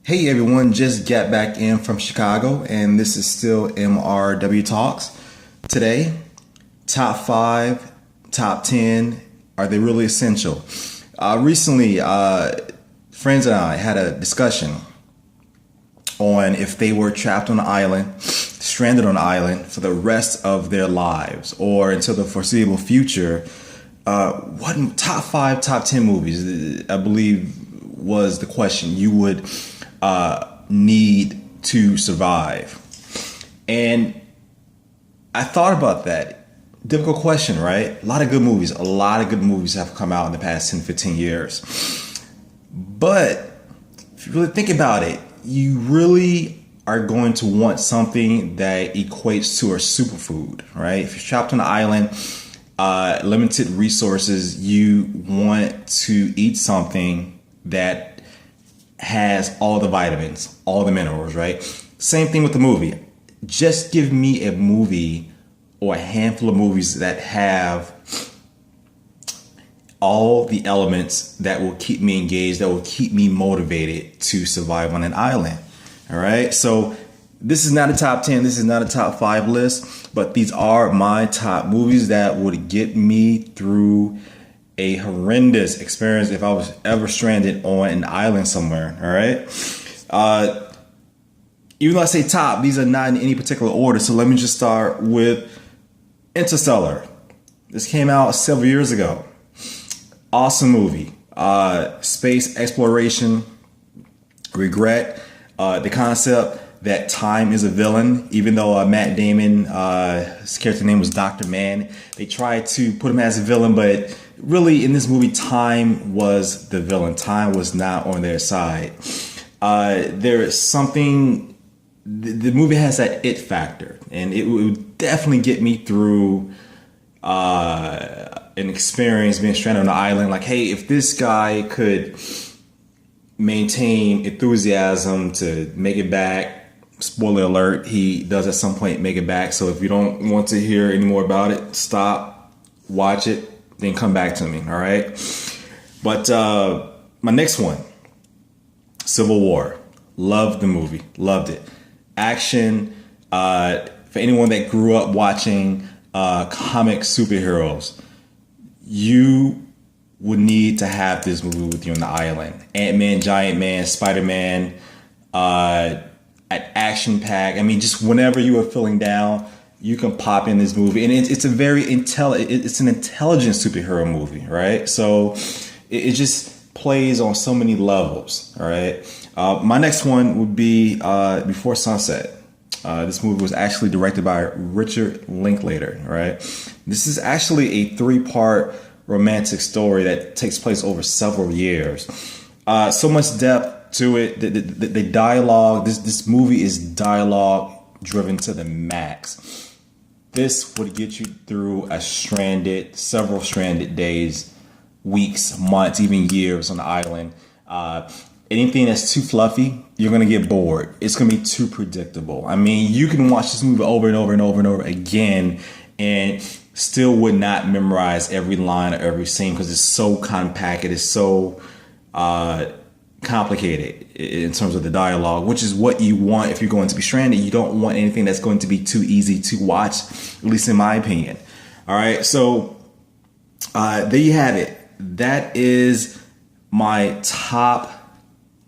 Hey everyone, just got back in from Chicago and this is still MRW Talks. Today, top 5, top 10, are they really essential? Recently, friends and I had a discussion on if they were trapped on an island, stranded on an island for the rest of their lives or until the foreseeable future. What top 5, top 10 movies, I believe was the question you would need to survive. And I thought about that. Difficult question, right? A lot of good movies have come out in the past 10, 15 years. But if you really think about it, you really are going to want something that equates to a superfood, right? If you're trapped on an island, limited resources, you want to eat something that has all the vitamins, all the minerals, right? Same thing with the movie. Just give me a movie or a handful of movies that have all the elements that will keep me engaged, that will keep me motivated to survive on an island. All right. So this is not a top 10. This is not a top 5 list, but these are my top movies that would get me through a horrendous experience if I was ever stranded on an island somewhere. All right. Even though I say top, these are not in any particular order. So let me just start with Interstellar. This came out several years ago. Awesome movie. Space exploration. Regret the concept that time is a villain, even though Matt Damon, his character name was Dr. Mann. They tried to put him as a villain, but really in this movie, time was the villain. Time was not on their side. There is something, the movie has that it factor, and it would definitely get me through an experience being stranded on an island. Like, hey, if this guy could maintain enthusiasm to make it back, spoiler alert, he does at some point make it back. So if you don't want to hear any more about it, stop, watch it, then come back to me. All right. But my next one, Civil War. Loved the movie. Loved it. Action. For anyone that grew up watching comic superheroes, you would need to have this movie with you on the island. Ant-Man, Giant Man, Spider-Man, at action pack. I mean, just whenever you are feeling down, you can pop in this movie, and it's a very it's an intelligent superhero movie, right? So it just plays on so many levels. All right. My next one would be Before Sunset. This movie was actually directed by Richard Linklater. Right. This is actually a 3-part romantic story that takes place over several years. So much depth to it. The dialogue, this movie is dialogue driven to the max. This would get you through several stranded days, weeks, months, even years on the island. Anything that's too fluffy, you're going to get bored. It's going to be too predictable. I mean, you can watch this movie over and over and over and over again and still would not memorize every line or every scene because it's so compact. It is so complicated in terms of the dialogue, which is what you want if you're going to be stranded. You don't want anything that's going to be too easy to watch, at least in my opinion. All right, so there you have it. That is my top,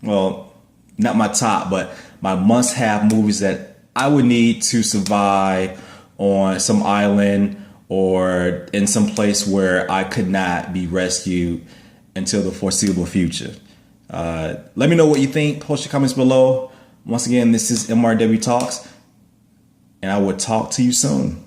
well, not my top, but my must-have movies that I would need to survive on some island or in some place where I could not be rescued until the foreseeable future. Let me know what you think. Post your comments below. Once again, this is MRW Talks, and I will talk to you soon.